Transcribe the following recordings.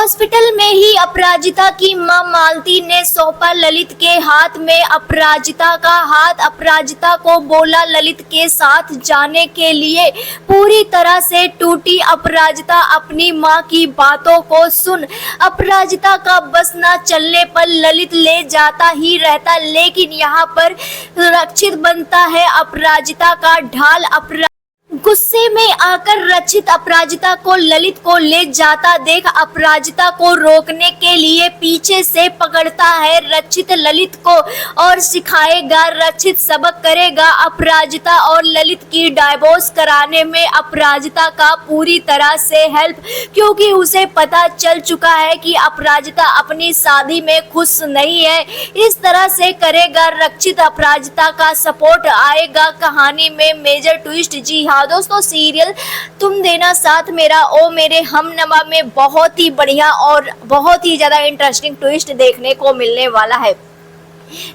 Hospital में ही अपराजिता की मां मालती ने सौंपा ललित के हाथ में अपराजिता का हाथ। अपराजिता को बोला ललित के साथ जाने के लिए। पूरी तरह से टूटी अपराजिता अपनी मां की बातों को सुन। अपराजिता का बस न चलने पर ललित ले जाता ही रहता, लेकिन यहाँ पर रक्षित बनता है अपराजिता का ढाल। गुस्से में आकर रक्षित अपराजिता को ललित को ले जाता देख अपराजिता को रोकने के लिए पीछे से पकड़ता है रक्षित ललित को और सिखाएगा, रक्षित सबक करेगा अपराजिता और ललित की डाइवोर्स कराने में अपराजिता का पूरी तरह से हेल्प, क्योंकि उसे पता चल चुका है कि अपराजिता अपनी शादी में खुश नहीं है। इस तरह से करेगा रक्षित अपराजिता का सपोर्ट। आएगा कहानी में मेजर ट्विस्ट। जी हाँ दोस्तों, सीरियल तुम देना साथ मेरा ओ मेरे हमनवा में बहुत ही बढ़िया और बहुत ही ज्यादा इंटरेस्टिंग ट्विस्ट देखने को मिलने वाला है।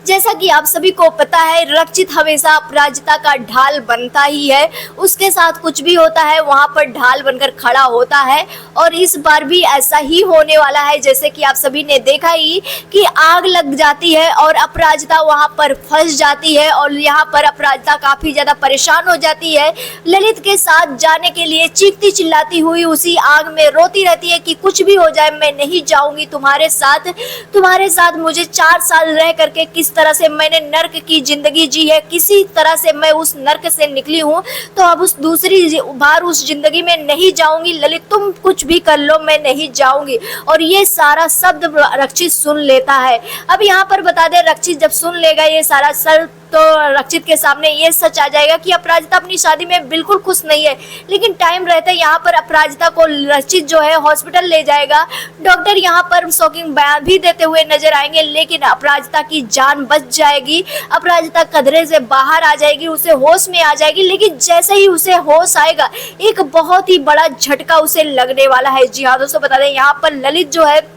जैसा कि आप सभी को पता है, रक्षित हमेशा अपराजिता का ढाल बनता ही है। उसके साथ कुछ भी होता है वहां पर ढाल बनकर खड़ा होता है और इस बार भी ऐसा ही होने वाला है। जैसे कि आप सभी ने देखा ही कि आग लग जाती है और अपराजिता वहां पर फंस जाती है और यहाँ पर अपराजिता काफी ज्यादा परेशान हो जाती है। ललित के साथ जाने के लिए चीखती चिल्लाती हुई उसी आग में रोती रहती है कि कुछ भी हो जाए मैं नहीं जाऊंगी तुम्हारे साथ मुझे 4 साल रह करके किस तरह से मैंने नर्क की जिंदगी जी है, किसी तरह से मैं उस नर्क से निकली हूँ, तो अब उस दूसरी बार उस जिंदगी में नहीं जाऊंगी। ललित तुम कुछ भी कर लो मैं नहीं जाऊंगी। और ये सारा शब्द रक्षित सुन लेता है। अब यहाँ पर बता दे, रक्षित जब सुन लेगा ये सारा शब्द तो रक्षित के सामने ये सच आ जाएगा कि अपराजिता अपनी शादी में बिल्कुल खुश नहीं है। लेकिन टाइम रहते यहाँ पर अपराजिता को रक्षित जो है हॉस्पिटल ले जाएगा। डॉक्टर यहाँ पर शॉकिंग बयान भी देते हुए नजर आएंगे, लेकिन अपराजिता की जान बच जाएगी। अपराजिता खतरे से बाहर आ जाएगी, उसे होश में आ जाएगी। लेकिन जैसे ही उसे होश आएगा एक बहुत ही बड़ा झटका उसे लगने वाला है। जी हाँ दोस्तों, बता दें यहाँ पर ललित जो है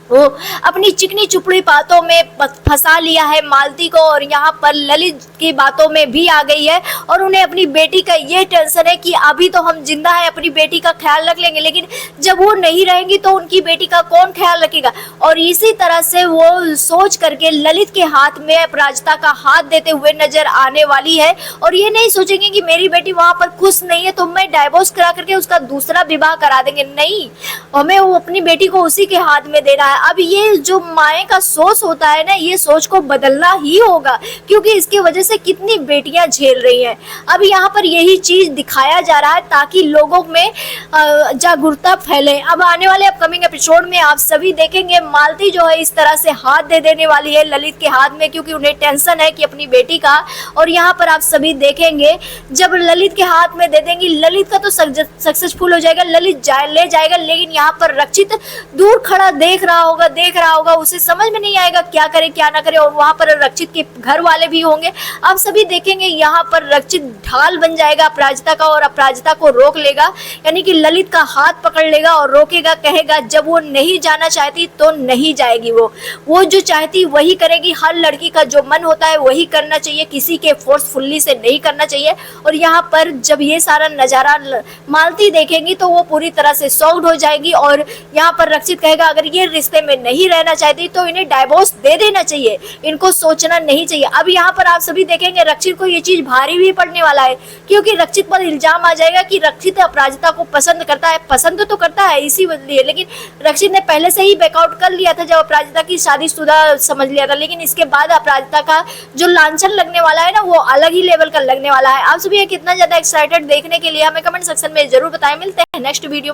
वो अपनी चिकनी चुपड़ी बातों में फंसा लिया है मालती को और यहाँ पर ललित की बातों में भी आ गई है और उन्हें अपनी बेटी का ये टेंशन है कि अभी तो हम जिंदा है, अपनी बेटी का ख्याल रख लेंगे, लेकिन जब वो नहीं रहेंगी तो उनकी बेटी का कौन ख्याल रखेगा। और इसी तरह से वो सोच करके ललित के हाथ में अपराजिता का हाथ देते हुए नजर आने वाली है और ये नहीं सोचेंगे कि मेरी बेटी वहां पर खुश नहीं है तो मैं डाइवोर्स करा करके उसका दूसरा विवाह करा देंगे। नहीं, हमें वो अपनी बेटी को उसी के हाथ में देना है। अब ये जो माए का सोच होता है ना, ये सोच को बदलना ही होगा, क्योंकि इसकी वजह से कितनी बेटियां झेल रही हैं। अब यहाँ पर यही चीज दिखाया जा रहा है ताकि लोगों में जागरूकता फैले। अब आने वाले अपकमिंग एपिसोड में आप सभी देखेंगे मालती जो है इस तरह से हाथ दे देने वाली है ललित के हाथ में, क्योंकि उन्हें टेंशन है कि अपनी बेटी का। और यहाँ पर आप सभी देखेंगे जब ललित के हाथ में दे देंगी, ललित का तो सक्सेसफुल हो जाएगा, ललित ले जाएगा। लेकिन यहाँ पर रक्षित दूर खड़ा देख रहा होगा, उसे समझ में नहीं आएगा क्या करे क्या ना करे। और वहां पर रक्षित के घर वाले भी होंगे। आप सभी देखेंगे यहाँ पर रक्षित ढाल बन जाएगा अपराजिता का और अपराजिता को रोक लेगा, यानी कि ललित का हाथ पकड़ लेगा और रोकेगा, कहेगा जब वो नहीं जाना चाहती तो नहीं जाएगी। वो जो चाहती वही करेगी। हर लड़की का जो मन होता है वही करना चाहिए, किसी के फोर्सफुल्ली से नहीं करना चाहिए। और यहाँ पर जब ये सारा नजारा मालती देखेंगी तो वो पूरी तरह से शॉक्ड हो जाएगी और यहाँ पर रक्षित कहेगा अगर ये रिश्ते में नहीं रहना चाहती तो इन्हें डाइवोर्स दे देना चाहिए, इनको सोचना नहीं चाहिए। अब यहाँ पर आप सभी देखेंगे रक्षित को ये चीज भारी भी पड़ने वाला है, क्योंकि रक्षित पर इल्जाम आ जाएगा कि रक्षित अपराजिता को पसंद करता है। पसंद तो करता है इसी लिए, लेकिन रक्षित ने पहले से ही बैकआउट कर लिया था जब अपराजिता की शादीशुदा समझ लिया था। लेकिन इसके बाद अपराजिता का जो लांछन लगने वाला है ना, वो अलग ही लेवल का लगने वाला है। आप सभी कितना ज्यादा एक्साइटेड देखने के लिए हमें कमेंट सेक्शन में जरूर बताएं। मिलते हैं नेक्स्ट वीडियो में।